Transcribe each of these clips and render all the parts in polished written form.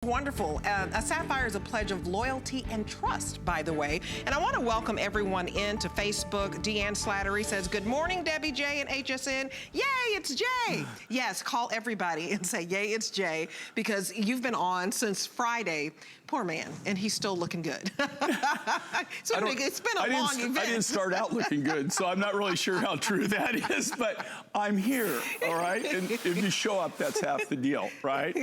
Wonderful. A sapphire is a pledge of loyalty and trust, by the way. And I want to welcome everyone into Facebook. Deanne Slattery says, good morning, Debbie J and HSN. Yay, it's Jay. Yes, call everybody and say, yay, it's Jay, because you've been on since Friday. Poor man, and he's still looking good. So it's been a long event. I didn't start out looking good, so I'm not really sure how true that is, but I'm here, all right? And if you show up, that's half the deal, right?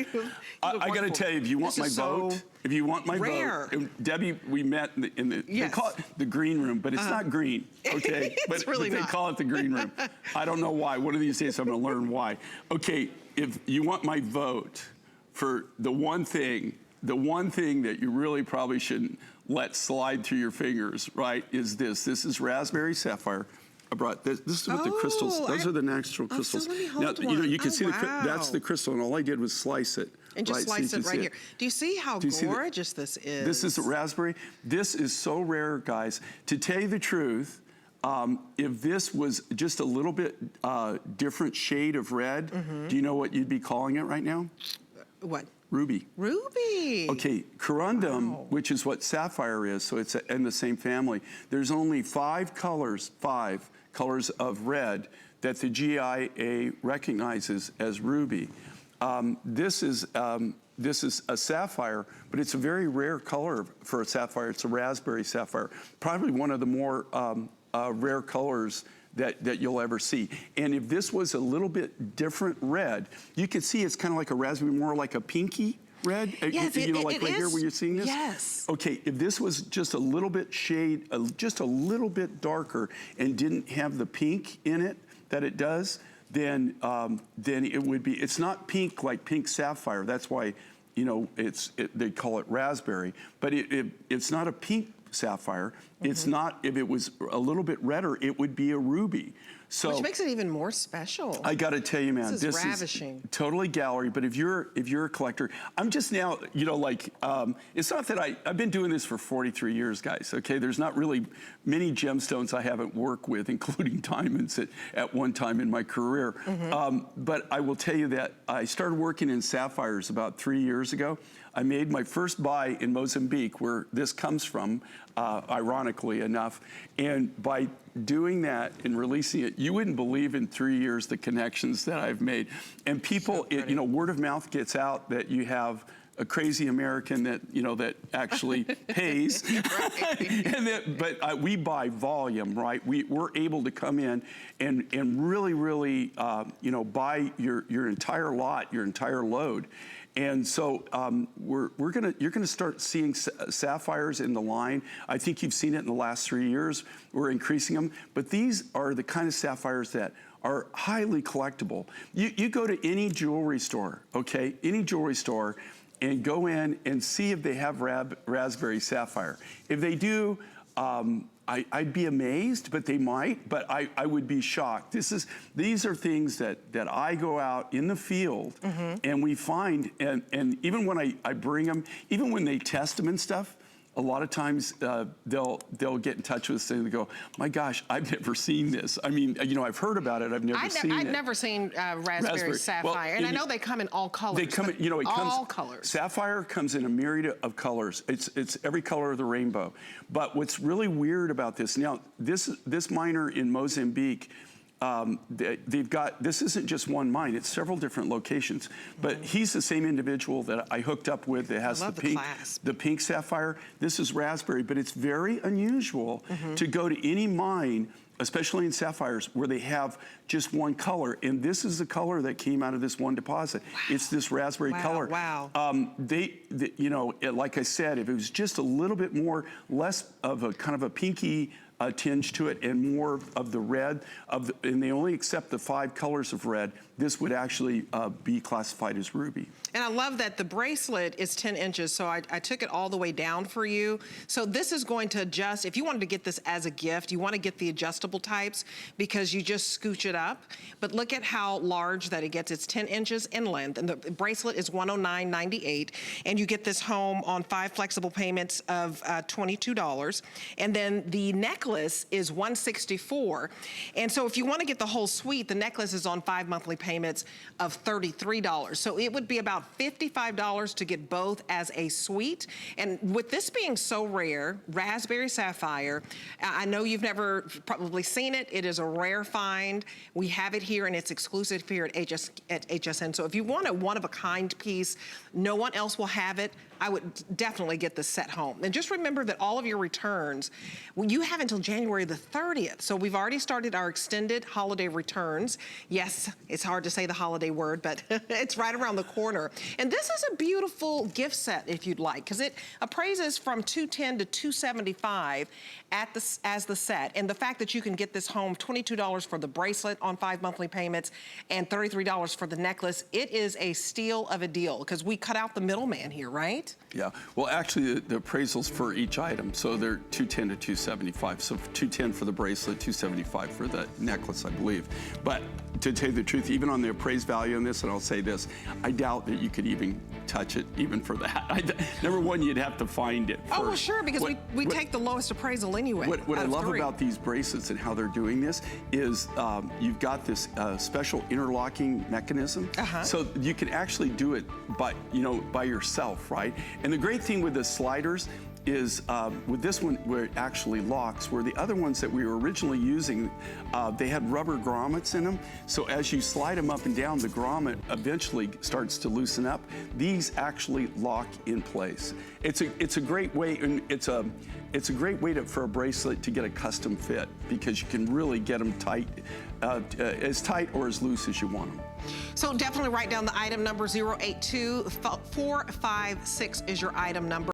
I got to tell you, if you want my vote, vote, Debbie, we met in the they call it the green room, but it's not green, okay? It's really not. They call it the green room. I don't know why. One of these days I'm going to learn why. Okay, if you want my vote for the one thing that you really probably shouldn't let slide through your fingers, right, is this. This is raspberry sapphire. I brought this. This is what the crystals, those are the natural crystals. So let me hold now, one. You can see that's the crystal, and all I did was slice it. And just slice it right here. Do you see how gorgeous this is? This is a raspberry. This is so rare, guys. To tell you the truth, if this was just a little bit different shade of red, do you know what you'd be calling it right now? What? Ruby. Ruby. Okay, corundum, which is what sapphire is, so it's in the same family. There's only five colors of red that the GIA recognizes as ruby. This is a sapphire, but it's a very rare color for a sapphire. It's a raspberry sapphire, probably one of the more rare colors that you'll ever see. And if this was a little bit different red, you can see it's kind of like a raspberry, more like a pinky red. Yes, you know, like right here where you're seeing this? Yes. Okay, if this was just a little bit just a little bit darker and didn't have the pink in it that it does, then it would be, it's not pink like pink sapphire. That's why, you know, they call it raspberry, but it's not a pink sapphire. It's not, if it was a little bit redder, it would be a ruby. So, which makes it even more special. I got to tell you, man, this is ravishing. Totally gallery. But if you're a collector, I'm just now, you know, like it's not that I've been doing this for 43 years, guys. Okay, there's not really many gemstones I haven't worked with, including diamonds at one time in my career. But I will tell you that I started working in sapphires about 3 years ago. I made my first buy in Mozambique, where this comes from, ironically enough. And by doing that and releasing it, you wouldn't believe in 3 years the connections that I've made. And people, you know, word of mouth gets out that you have a crazy American that, you know, that actually pays. But we buy volume, right? We're able to come in and really, you know, buy your entire lot, your entire load. And so you're gonna start seeing sapphires in the line. I think you've seen it in the last 3 years. We're increasing them, but these are the kind of sapphires that are highly collectible. You go to any jewelry store, okay? Any jewelry store, and go in and see if they have raspberry sapphire. If they do, I'd be amazed, but they might, but I would be shocked. These are things that I go out in the field and we find, and even when I bring them, even when they test them and stuff, a lot of times they'll get in touch with us and they go, my gosh, I've never seen this. I mean, you know, I've heard about it, I've never seen it. I've never seen raspberry sapphire, well, and I know they come in all colors. They come in, you know, all colors. Sapphire comes in a myriad of colors. It's every color of the rainbow. But what's really weird about this, now, this miner in Mozambique, they've got, this isn't just one mine, it's several different locations. But he's the same individual that I hooked up with that has the pink sapphire. This is raspberry, but it's very unusual to go to any mine, especially in sapphires, where they have just one color. And this is the color that came out of this one deposit. Wow. It's this raspberry color. Wow. You know, like I said, if it was just a little bit more, less of a kind of a pinky tinge to it and more of the red, and they only accept the 5 colors of red, this would actually be classified as ruby. And I love that the bracelet is 10 inches, so I took it all the way down for you. So this is going to adjust. If you wanted to get this as a gift, you want to get the adjustable types because you just scooch it up. But look at how large that it gets. It's 10 inches in length, and the bracelet is $109.98. And you get this home on 5 flexible payments of $22. And then the necklace necklace is $164. And so if you want to get the whole suite, the necklace is on 5 monthly payments of $33. So it would be about $55 to get both as a suite. And with this being so rare, raspberry sapphire, I know you've never probably seen it. It is a rare find. We have it here and it's exclusive here at HSN. So if you want a one-of-a-kind piece, no one else will have it. I would definitely get this set home. And just remember that all of your returns, well, you have until January the 30th. So we've already started our extended holiday returns. Yes, it's hard to say the holiday word, but it's right around the corner. And this is a beautiful gift set if you'd like, because it appraises from $210 to $275 as the set. And the fact that you can get this home, $22 for the bracelet on 5 monthly payments and $33 for the necklace, it is a steal of a deal because we cut out the middleman here, right? Yeah, well, actually, the appraisals for each item, so they're $210 to $275. So $210 for the bracelet, $275 for the necklace, I believe. But to tell you the truth, even on the appraised value on this, and I'll say this, I doubt that you could even touch it even for that. Number one, you'd have to find it first. Oh, well, sure, because we take the lowest appraisal anyway. What I love about these bracelets and how they're doing this is you've got this special interlocking mechanism. So you can actually do it by yourself, right? And the great thing with the sliders is with this one where it actually locks, where the other ones that we were originally using, they had rubber grommets in them. So as you slide them up and down, the grommet eventually starts to loosen up. These actually lock in place. It's a great way, and it's a great way for a bracelet to get a custom fit because you can really get them tight, as tight or as loose as you want them. So definitely write down the item number 082456 is your item number.